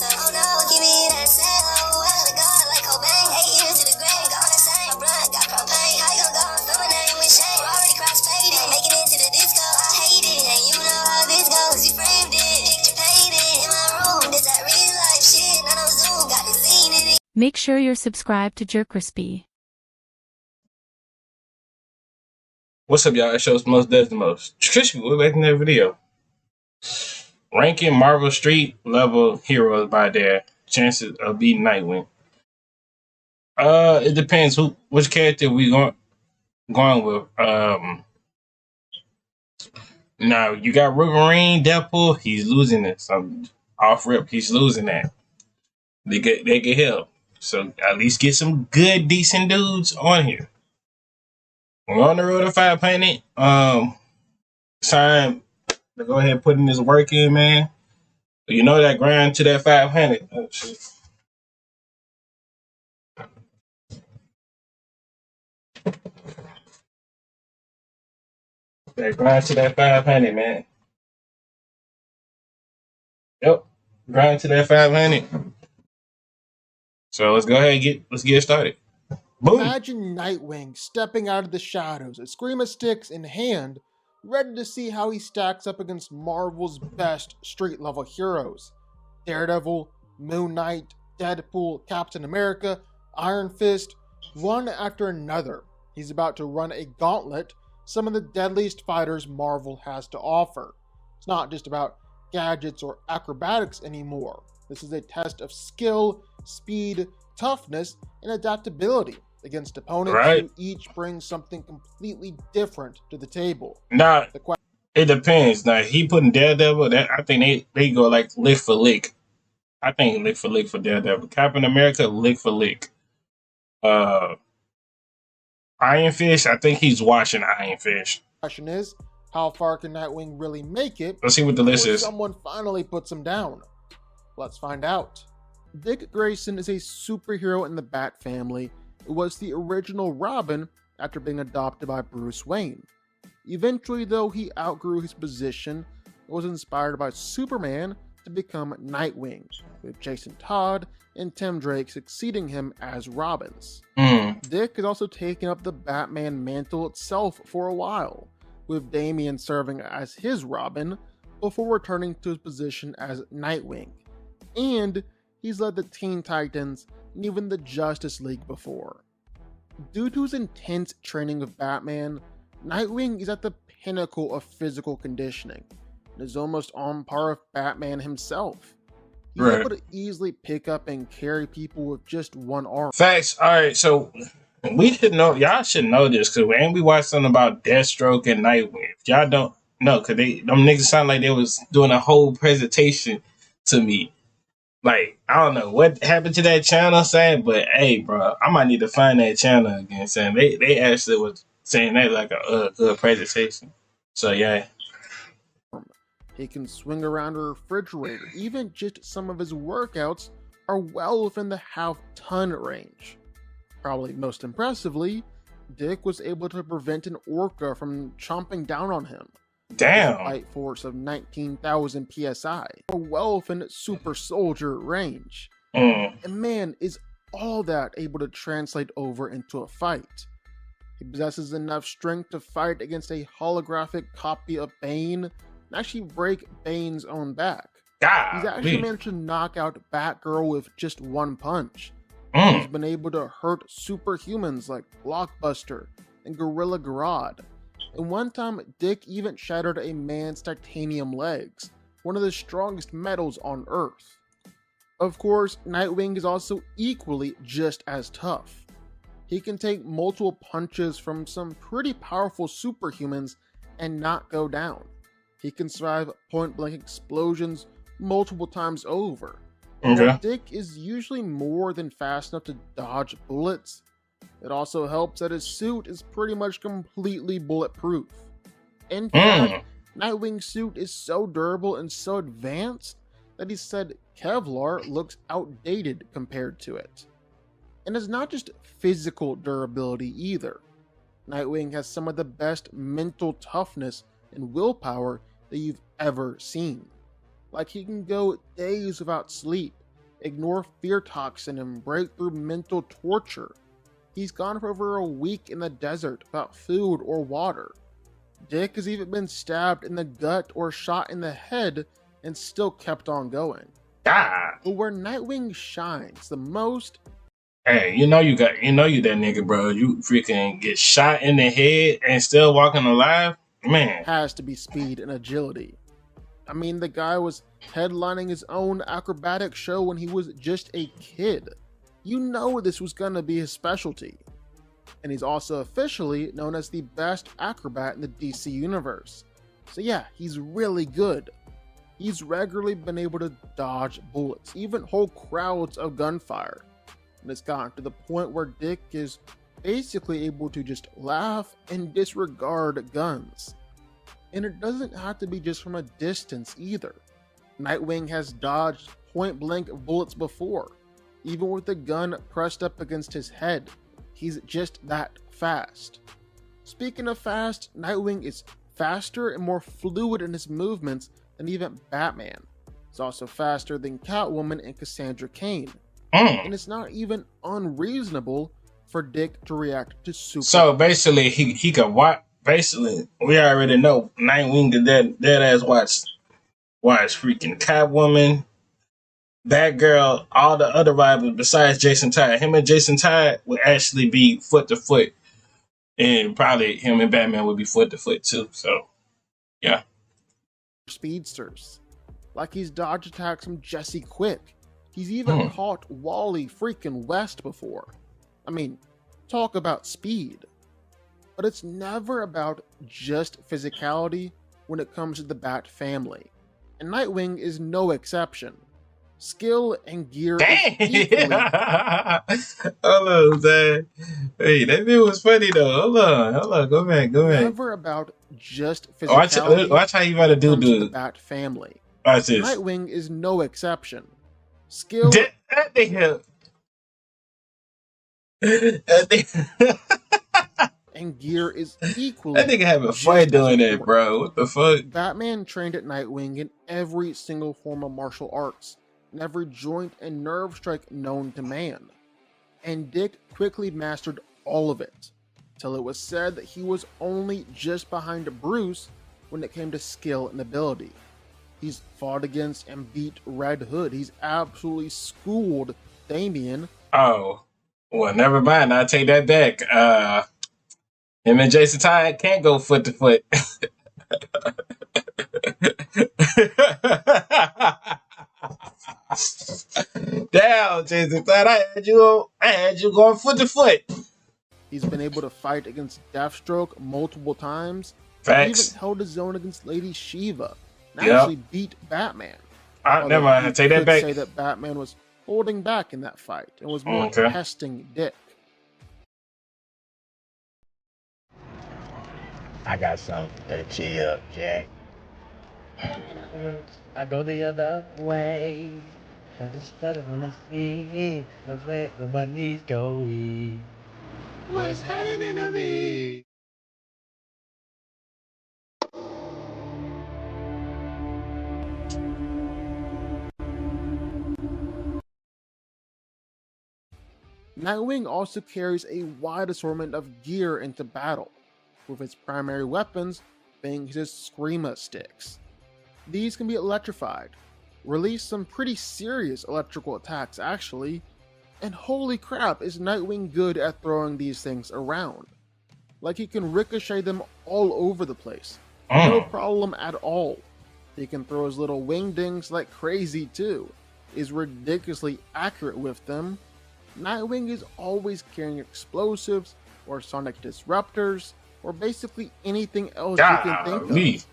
so, oh no, give me that sound. Oh, I gotta go like Cobain, 8 years to the grave, gone insane. My blood got propane, how you gon' go and throw my name with shame? Already cross-faded, making it to the disco, I hate it. And you know how this goes, you framed it, picture painted in my room. This that real life shit, none of Zoom, got the scene in it. Make sure you're subscribed to JerCrispy. What's up, y'all? It shows most does the most. JerCrispy, we're back in that video. Ranking Marvel Street level heroes by their chances of beating Nightwing. It depends which character we going with. Now you got Wolverine, Deadpool. He's losing it. Some off rip, he's losing that. They get help. So at least get some good, decent dudes on here. We're on the road to 500. Time to go ahead and put in this work in, man. You know that grind to that 500. Oh, shit. That grind to that 500, man. Yep, grind to that 500. So let's go ahead and get started. Boom. Imagine Nightwing stepping out of the shadows, a screamer sticks in hand, ready to see how he stacks up against Marvel's best street-level heroes. Daredevil, Moon Knight, Deadpool, Captain America, Iron Fist, one after another. He's about to run a gauntlet, some of the deadliest fighters Marvel has to offer. It's not just about gadgets or acrobatics anymore. This is a test of skill, speed, toughness, and adaptability against opponents who each bring something completely different to the table. Nah, it depends. Now, he putting Daredevil, I think they go like lick for lick. I think lick for Daredevil. Captain America, lick for lick. Iron Fist, I think he's watching Iron Fist. Question is, how far can Nightwing really make it? Let's see what the list is. Someone finally puts him down. Let's find out. Dick Grayson is a superhero in the Bat family. It was the original Robin after being adopted by Bruce Wayne. Eventually, though, he outgrew his position and was inspired by Superman to become Nightwing, with Jason Todd and Tim Drake succeeding him as Robins. Dick has also taken up the Batman mantle itself for a while, with Damian serving as his Robin before returning to his position as Nightwing. And he's led the Teen Titans and even the Justice League before. Due to his intense training with Batman, Nightwing is at the pinnacle of physical conditioning and is almost on par with Batman himself. He's able to easily pick up and carry people with just one arm. Facts. All right, so we should know. Y'all should know this because when we watched something about Deathstroke and Nightwing, if y'all don't know, because them niggas sound like they was doing a whole presentation to me. Like, I don't know what happened to that channel, saying, but hey, bro, I might need to find that channel again. Saying they actually was saying that like a good presentation. So yeah. He can swing around a refrigerator. Even just some of his workouts are well within the half-ton range. Probably most impressively, Dick was able to prevent an orca from chomping down on him. Damn. With a light force of 19,000 psi, a well within super soldier range. And man, is all that able to translate over into a fight. He possesses enough strength to fight against a holographic copy of Bane and actually break Bane's own back. He's actually managed to knock out Batgirl with just one punch. He's been able to hurt superhumans like Blockbuster and Gorilla Grodd. And one time, Dick even shattered a man's titanium legs, one of the strongest metals on Earth. Of course, Nightwing is also equally just as tough. He can take multiple punches from some pretty powerful superhumans and not go down. He can survive point-blank explosions multiple times over. While Dick is usually more than fast enough to dodge bullets, it also helps that his suit is pretty much completely bulletproof. In fact, Nightwing's suit is so durable and so advanced that he said Kevlar looks outdated compared to it. And it's not just physical durability either. Nightwing has some of the best mental toughness and willpower that you've ever seen. Like, he can go days without sleep, ignore fear toxin, and break through mental torture. He's gone for over a week in the desert without food or water. Dick has even been stabbed in the gut or shot in the head and still kept on going. Ah. But where Nightwing shines the most, hey, you that nigga, bro. You freaking get shot in the head and still walking alive, man. Has to be speed and agility. I mean, the guy was headlining his own acrobatic show when he was just a kid. You know this was gonna be his specialty. And he's also officially known as the best acrobat in the DC universe. So yeah, he's really good. He's regularly been able to dodge bullets, even whole crowds of gunfire. And it's gotten to the point where Dick is basically able to just laugh and disregard guns. And it doesn't have to be just from a distance either. Nightwing has dodged point-blank bullets before, even with the gun pressed up against his head. He's just that fast. Speaking of fast, Nightwing is faster and more fluid in his movements than even Batman. He's also faster than Catwoman and Cassandra Cain. And it's not even unreasonable for Dick to react to super. So basically, he can watch. Basically, we already know Nightwing did that ass watch freaking Catwoman, Batgirl, all the other rivals besides Jason Todd. Him and Jason Todd would actually be foot to foot, and probably him and Batman would be foot to foot too. So, yeah. Speedsters, like he's dodged attacks from Jesse Quick. He's even caught Wally freaking West before. I mean, talk about speed. But it's never about just physicality when it comes to the Bat family. And Nightwing is no exception. Skill and gear is equally... Hold on, Zach. Hey, that bit was funny though. Hold on. Go back. Never about just physicality. Watch how you gotta do the Bat family. Watch this. Nightwing is no exception. Skill... That nigga... and gear is equally... That nigga having fun doing that, bro. What the fuck? Batman trained at Nightwing in every single form of martial arts, and every joint and nerve strike known to man. And Dick quickly mastered all of it, till it was said that he was only just behind Bruce when it came to skill and ability. He's fought against and beat Red Hood. He's absolutely schooled Damian. Oh, well, never mind. I take that back. Him and Jason Todd can't go foot to foot. Damn, Jason Todd, I had you going foot to foot. He's been able to fight against Deathstroke multiple times. Facts. He even held his own against Lady Shiva. And actually beat Batman. Never mind. I take that back. Say that Batman was holding back in that fight and was more testing Dick. I got something to cheer you up, Jack. I go the other way. It's better when I see where my knees go. What's happening to me? Nightwing also carries a wide assortment of gear into battle, with its primary weapons being his Screama sticks. These can be electrified, release some pretty serious electrical attacks actually, and holy crap is Nightwing good at throwing these things around. Like he can ricochet them all over the place, no problem at all. He can throw his little wingdings like crazy too, is ridiculously accurate with them. Nightwing is always carrying explosives or sonic disruptors or basically anything else you can think of.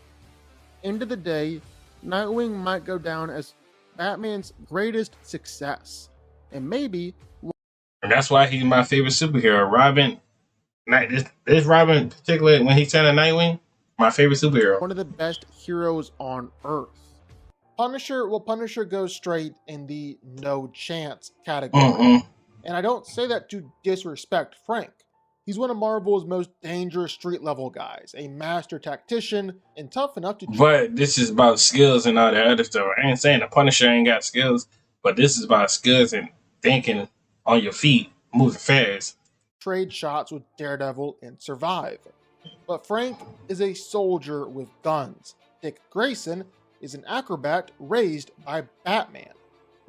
End of the day, Nightwing might go down as Batman's greatest success, and maybe... And that's why he's my favorite superhero. Robin, this Robin particularly, when he turned to Nightwing, my favorite superhero. One of the best heroes on Earth. Punisher goes straight in the no chance category. And I don't say that to disrespect Frank. He's one of Marvel's most dangerous street-level guys, a master tactician, and tough enough to... But this is about skills and all that other stuff. I ain't saying the Punisher ain't got skills. But this is about skills and thinking on your feet, moving fast. Trade shots with Daredevil and survive. But Frank is a soldier with guns. Dick Grayson is an acrobat raised by Batman.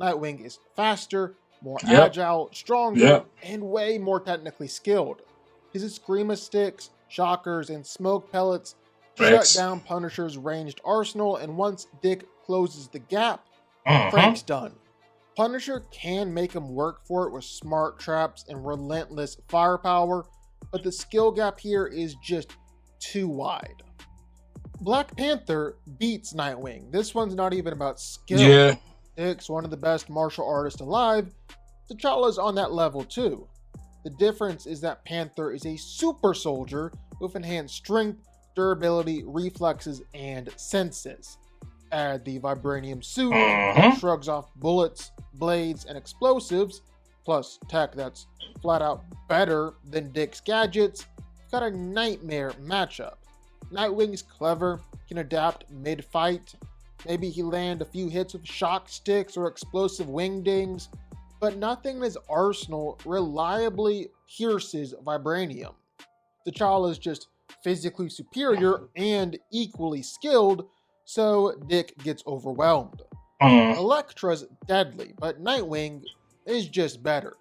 Nightwing is faster, more agile, stronger, and way more technically skilled. His Eskrima sticks, shockers, and smoke pellets shut down Punisher's ranged arsenal, and once Dick closes the gap, Frank's done. Punisher can make him work for it with smart traps and relentless firepower, but the skill gap here is just too wide. Black Panther beats Nightwing. This one's not even about skill. Yeah. Dick's one of the best martial artists alive. T'Challa's on that level too. The difference is that Panther is a super soldier with enhanced strength, durability, reflexes, and senses. Add the vibranium suit that shrugs off bullets, blades, and explosives, plus tech that's flat out better than Dick's gadgets. You've got a nightmare matchup. Nightwing's clever, can adapt mid-fight. Maybe he land a few hits with shock sticks or explosive wingdings, but nothing in his arsenal reliably pierces vibranium. T'Challa is just physically superior and equally skilled, so Dick gets overwhelmed. Elektra's deadly, but Nightwing is just better.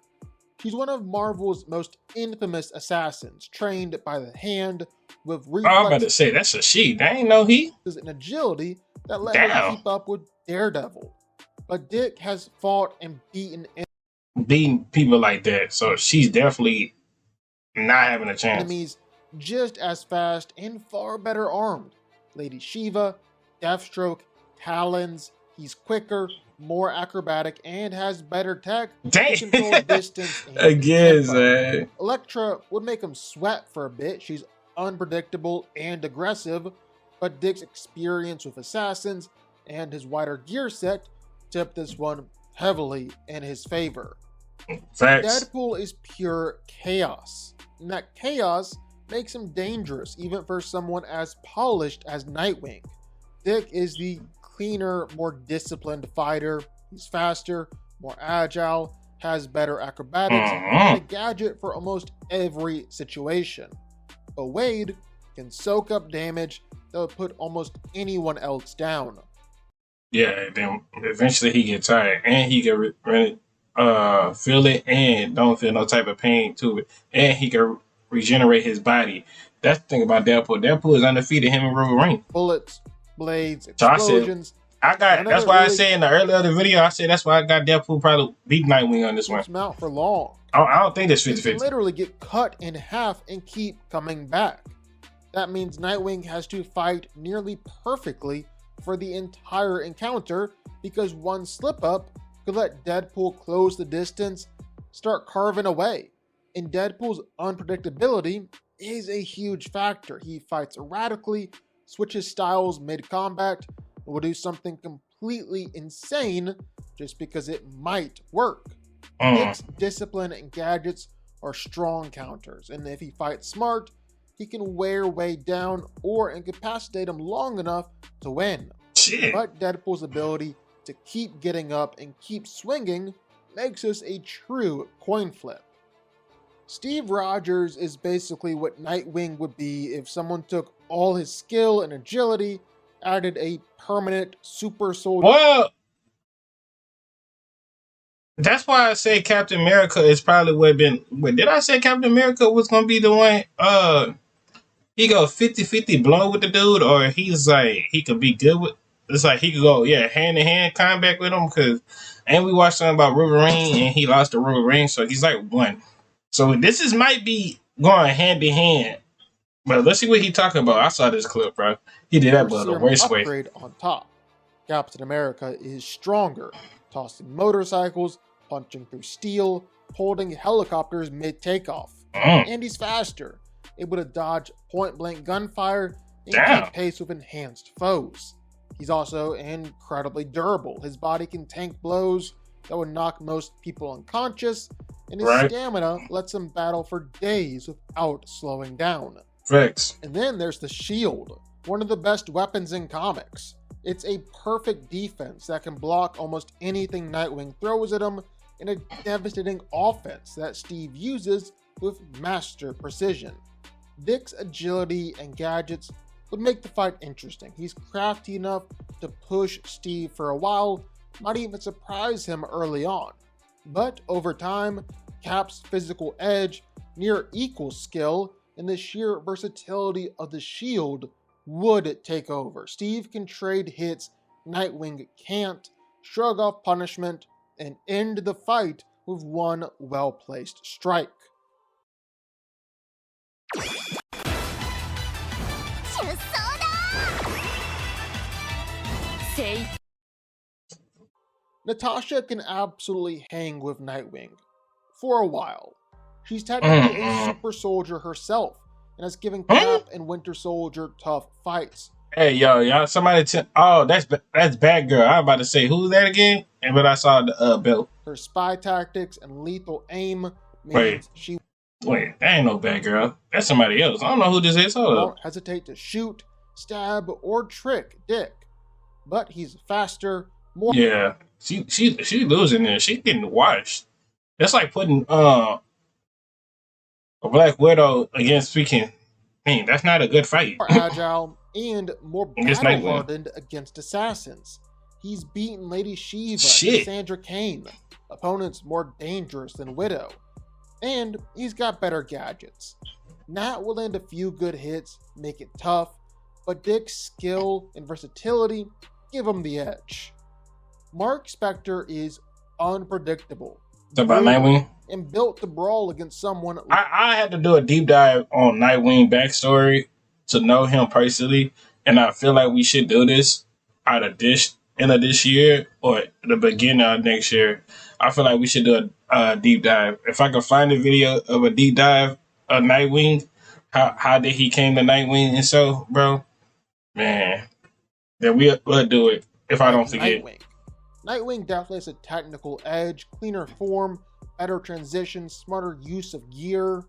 She's one of Marvel's most infamous assassins, trained by the hand with reflexes. I'm about to say, that's a she. They ain't no he. And agility that let her keep up with Daredevil. But Dick has fought and beaten people like that, so she's definitely not having a chance. Enemies just as fast and far better armed. Lady Shiva, Deathstroke, Talons. He's quicker, more acrobatic, and has better tech to control distance and man. Elektra would make him sweat for a bit. She's unpredictable and aggressive, but Dick's experience with assassins and his wider gear set tip this one heavily in his favor. Facts. Deadpool is pure chaos, and that chaos makes him dangerous even for someone as polished as Nightwing. Dick is the cleaner, more disciplined fighter. He's faster, more agile, has better acrobatics, and a gadget for almost every situation. But Wade can soak up damage that would put almost anyone else down. Yeah, then eventually he gets tired, and he can feel it and don't feel no type of pain to it, and he can regenerate his body. That's the thing about Deadpool. Deadpool is undefeated, him and Wolverine. Bullets, blades, explosions. That's why I said in the earlier of the video, I said that's why I got Deadpool probably beat Nightwing on this one. Him out for long. I don't think that's 50-50. He can literally get cut in half and keep coming back. That means Nightwing has to fight nearly perfectly for the entire encounter, because one slip up could let Deadpool close the distance, start carving away. And Deadpool's unpredictability is a huge factor. He fights erratically, switches styles mid-combat, and will do something completely insane just because it might work. Dick's discipline and gadgets are strong counters, and if he fights smart, he can wear Wade down or incapacitate him long enough to win. Shit. But Deadpool's ability to keep getting up and keep swinging makes this a true coin flip. Steve Rogers is basically what Nightwing would be if someone took all his skill and agility, added a permanent super soldier. Well, that's why I say Captain America is probably what been. Wait, did I say Captain America was gonna be the one? He go 50-50 blow with the dude, or he's like he could be good with. It's like he could go hand to hand combat with him, and we watched something about Wolverine and he lost to Wolverine, so he's like one. So this might be going hand to hand. But let's see what he talking about. I saw this clip, bro. He did that, but the worst way. Upgrade on top. Captain America is stronger, tossing motorcycles, punching through steel, holding helicopters mid-takeoff. And he's faster, able to dodge point-blank gunfire and keep pace with enhanced foes. He's also incredibly durable. His body can tank blows that would knock most people unconscious, and his stamina lets him battle for days without slowing down. Facts. And then there's the shield, one of the best weapons in comics. It's a perfect defense that can block almost anything Nightwing throws at him, and a devastating offense that Steve uses with master precision. Dick's agility and gadgets would make the fight interesting. He's crafty enough to push Steve for a while, might even surprise him early on. But over time, Cap's physical edge, near equal skill, and the sheer versatility of the shield would take over. Steve can trade hits Nightwing can't, shrug off punishment, and end the fight with one well-placed strike. Natasha can absolutely hang with Nightwing. For a while. She's technically a super soldier herself, and has given Cap and Winter Soldier tough fights. Hey, y'all, somebody oh, that's Batgirl. I was about to say, who's that again? But I saw the belt. Her spy tactics and lethal aim means she that ain't no Batgirl. That's somebody else. I don't know who this is. Hold won't hesitate to shoot, stab, or trick Dick. But he's faster, more... Yeah, she losing there. She's getting washed. That's like putting a Black Widow against freaking... Man, that's not a good fight. More agile and more battle-hardened against assassins. He's beaten Lady Shiva and Sandra Kane, opponents more dangerous than Widow. And he's got better gadgets. Nat will land a few good hits, make it tough, but Dick's skill and versatility give him the edge. Mark Spector is unpredictable. About Nightwing? And built to brawl against someone... I had to do a deep dive on Nightwing backstory to know him personally, and I feel like we should do this end of this year or the beginning of next year. I feel like we should do a deep dive. If I could find a video of a deep dive of Nightwing, how did he came to Nightwing and so, bro, man, then we'll do it if I don't forget. Nightwing definitely has a technical edge, cleaner form, better transition, smarter use of gear,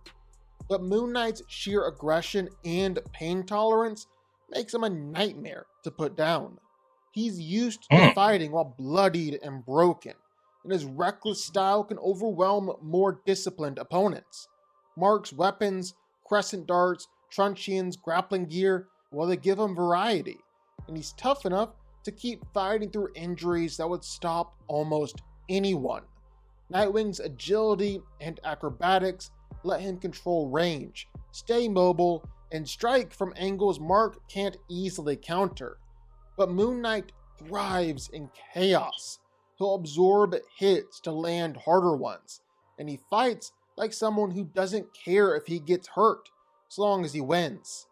but Moon Knight's sheer aggression and pain tolerance makes him a nightmare to put down. He's used to fighting while bloodied and broken, and his reckless style can overwhelm more disciplined opponents. Mark's weapons, crescent darts, truncheons, grappling gear, well, they give him variety, and he's tough enough to keep fighting through injuries that would stop almost anyone. Nightwing's agility and acrobatics let him control range, stay mobile, and strike from angles Mark can't easily counter. But Moon Knight thrives in chaos. He'll absorb hits to land harder ones, and he fights like someone who doesn't care if he gets hurt, as long as he wins.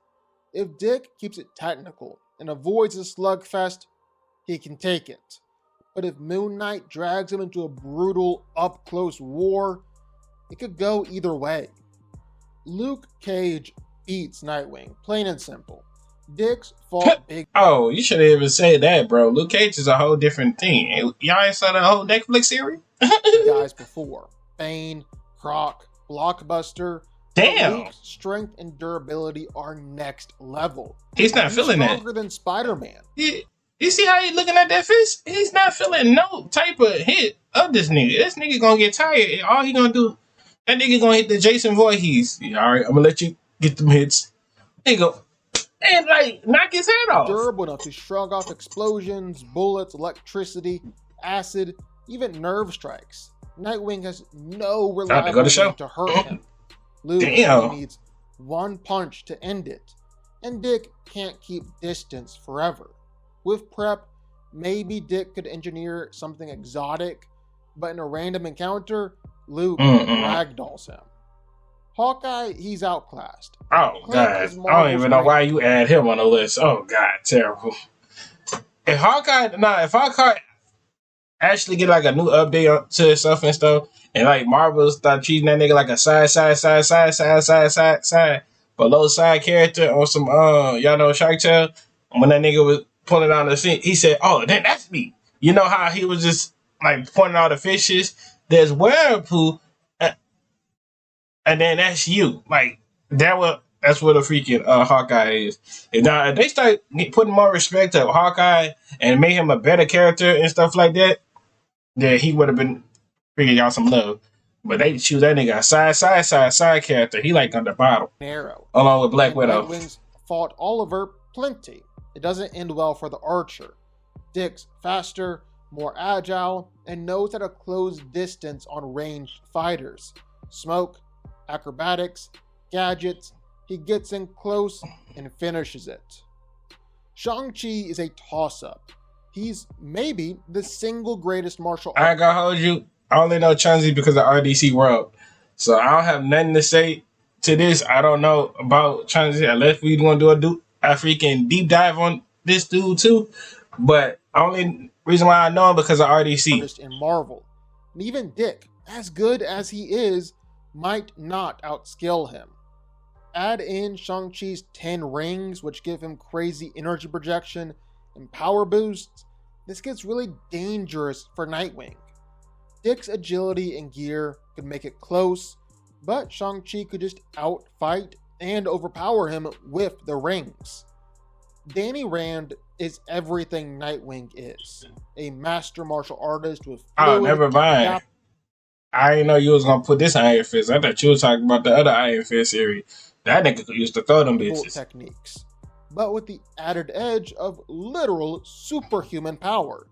If Dick keeps it technical and avoids a slugfest, he can take it. But if Moon Knight drags him into a brutal, up-close war, it could go either way. Luke Cage beats Nightwing, plain and simple. Dick's fought big... Oh, you should have even said that, bro. Luke Cage is a whole different thing. Y'all ain't saw the whole Netflix series? guys before. Bane, Croc, Blockbuster... Damn. Luke's strength and durability are next level. He's not feeling that. He's stronger than Spider-Man. You see how he looking at that fist? He's not feeling no type of hit of this nigga. This nigga gonna get tired. And all he gonna do, that nigga gonna hit the Jason Voorhees. Yeah, all right, I'm gonna let you get them hits. There you go. And like, knock his head off. Durable enough to shrug off explosions, bullets, electricity, acid, even nerve strikes. Nightwing has no reliability to hurt him. Luke needs one punch to end it, and Dick can't keep distance forever. With prep, maybe Dick could engineer something exotic, but in a random encounter, Luke ragdolls him. Hawkeye, he's outclassed. Oh, God. I don't even know why you add him on the list. Oh, God, terrible. If Hawkeye actually get like a new update to itself and stuff, and like Marvel start treating that nigga like a side, below side character on some, y'all know Shark Tale? When that nigga was pulling out the fish, he said, oh, then that's me. You know how he was just like pointing out the fishes? There's Werepoo, and then that's you. Like, that was That's what a freaking Hawkeye is. And now if they start putting more respect to Hawkeye and made him a better character and stuff like that, then he would have been freaking y'all some love. But they choose that nigga a side character. He like on the bottom. Arrow. Along with Black And Widow. Nightwing's fought Oliver plenty. It doesn't end well for the Archer. Dick's faster, more agile, and knows how to close distance on ranged fighters. Smoke, acrobatics, gadgets, he gets in close and finishes it. Shang-Chi is a toss-up. He's maybe the single greatest martial artist. I ain't gonna hold you. I only know Chun-Li because of RDC World. So I don't have nothing to say to this. I don't know about Chun-Li unless we want to do a freaking deep dive on this dude too. But only reason why I know him because of RDC. In Marvel. And even Dick, as good as he is, might not outskill him. Add in Shang-Chi's 10 rings, which give him crazy energy projection and power boosts. This gets really dangerous for Nightwing. Dick's agility and gear could make it close, but Shang-Chi could just outfight and overpower him with the rings. Danny Rand is everything Nightwing is. A master martial artist with Oh, never mind. I didn't know you was going to put this Iron Fist. I thought you were talking about the other Iron Fist series. That nigga used to throw them bitches. Techniques, but with the added edge of literal superhuman power.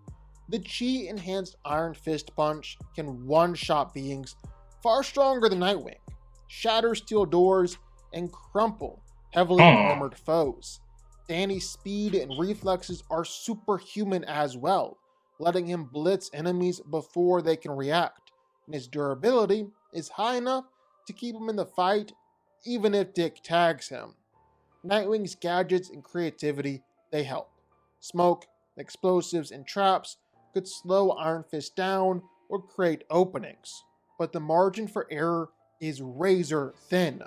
The chi-enhanced Iron Fist punch can one-shot beings far stronger than Nightwing, shatter steel doors, and crumple heavily armored foes. Danny's speed and reflexes are superhuman as well, letting him blitz enemies before they can react, and his durability is high enough to keep him in the fight even if Dick tags him. Nightwing's gadgets and creativity, they help. Smoke, explosives, and traps could slow Iron Fist down or create openings, but the margin for error is razor thin.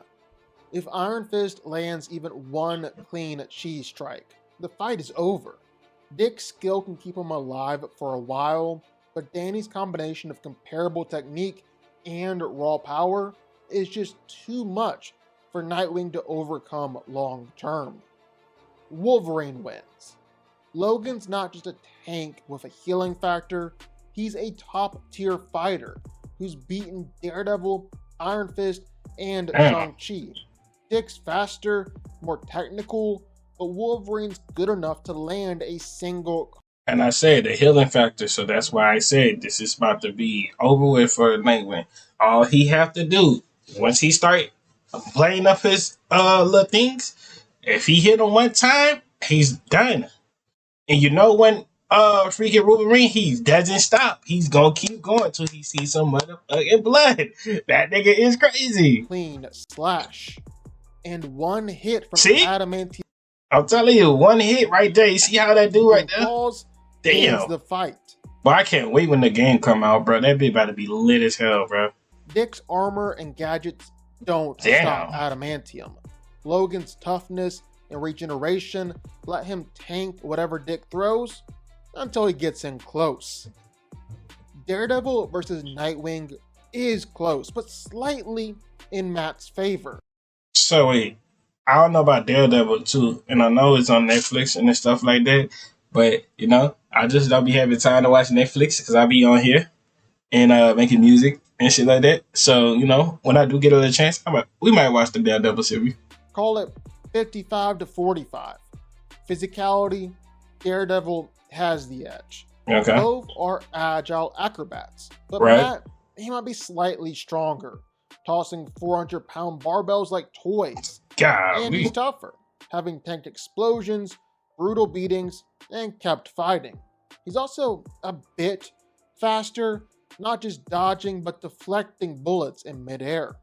If Iron Fist lands even one clean chi strike, the fight is over. Dick's skill can keep him alive for a while, but Danny's combination of comparable technique and raw power is just too much for Nightwing to overcome long term. Wolverine wins. Logan's not just a tank with a healing factor, he's a top tier fighter who's beaten Daredevil, Iron Fist, and Shang-Chi. Dick's faster, more technical, but Wolverine's good enough to land a single. And I said the healing factor, so that's why I said this is about to be over with for Nightwing. All he have to do, once he start playing up his little things, if he hit him one time, he's done. And you know when freaking Wolverine, he doesn't stop. He's gonna keep going till he sees some motherfucking blood. That nigga is crazy. Clean slash. And one hit from adamantium. I'm telling you, one hit right there. You see how that do right there? Damn. The fight. But I can't wait when the game come out, bro. That bitch about to be lit as hell, bro. Dick's armor and gadgets don't stop adamantium. Logan's toughness and regeneration let him tank whatever Dick throws until he gets in close. Daredevil versus Nightwing is close, but slightly in Matt's favor. So wait, I don't know about Daredevil too, and I know it's on Netflix and stuff like that, but you know, I just don't be having time to watch Netflix because I be on here and making music and shit like that. So, you know, when I do get a little chance, we might watch the Daredevil series. Call it 55 to 45. Physicality, Daredevil has the edge. Okay. Both are agile acrobats, but Matt, he might be slightly stronger, tossing 400-pound barbells like toys. God, and he's tougher, having tanked explosions, brutal beatings, and kept fighting. He's also a bit faster, not just dodging, but deflecting bullets in midair.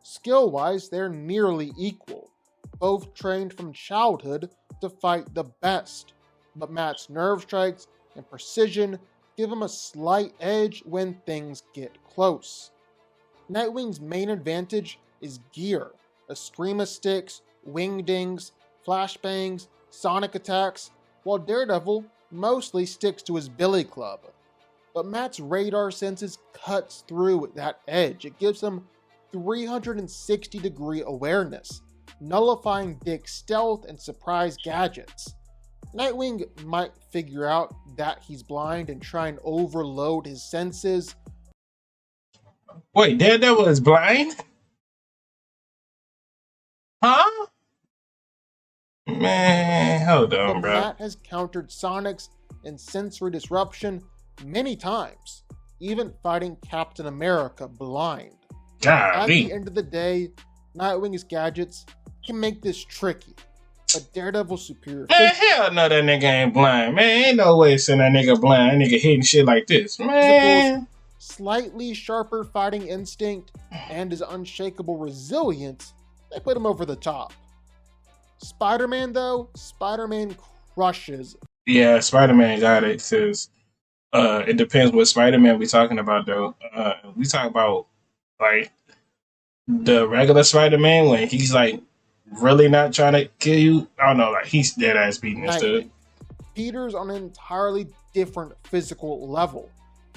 Skill-wise, they're nearly equal, both trained from childhood to fight the best, but Matt's nerve strikes and precision give him a slight edge when things get close. Nightwing's main advantage is gear, Eskrima sticks, wingdings, flashbangs, sonic attacks, while Daredevil mostly sticks to his billy club. But Matt's radar senses cuts through that edge. It gives him 360-degree awareness, nullifying Dick's stealth and surprise gadgets. Nightwing might figure out that he's blind and try and overload his senses. Wait, Daredevil is blind? Huh? Man, hold on, But bro. Matt has countered Sonic's and sensory disruption many times, even fighting Captain America blind. At the Golly. end of the day, Nightwing's gadgets can make this tricky, but Daredevil's superior Man, hell no, that nigga ain't blind. Man, ain't no way send that nigga blind. That nigga hitting shit like this. Man. slightly sharper fighting instinct, and his unshakable resilience, they put him over the top. Spider-Man, though, Spider-Man crushes. Yeah, Spider-Man got it, because it depends what Spider-Man we talking about, though. We talking about, like, the regular Spider-Man when he's, like, really not trying to kill you. I don't know, like, he's dead-ass beating this dude. Peter's on an entirely different physical level.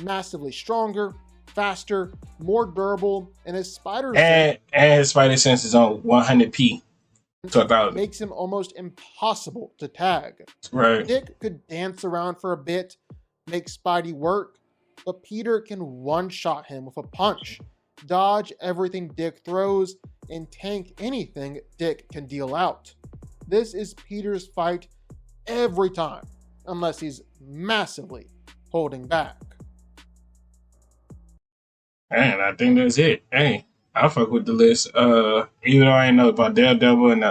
Massively stronger, faster, more durable, and his spider And his spider sense is on 100p to 1,000. makes him almost impossible to tag. Right. Dick could dance around for a bit, make Spidey work, but Peter can one-shot him with a punch, dodge everything Dick throws, and tank anything Dick can deal out. This is Peter's fight every time, unless he's massively holding back. And I think that's it. Hey, I fuck with the list. Even though I ain't know about Daredevil and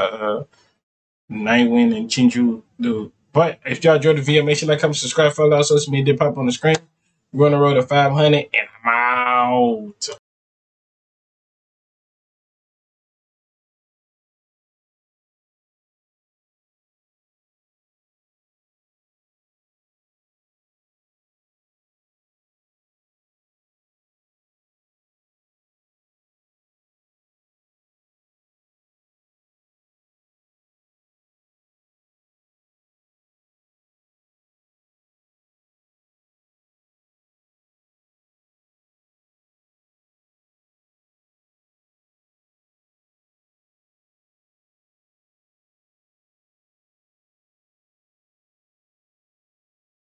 Nightwing and Chinju dude. But if y'all enjoyed the video, make sure to like, comment, subscribe, follow our social media, pop on the screen. We're on the road to 500, and I'm out.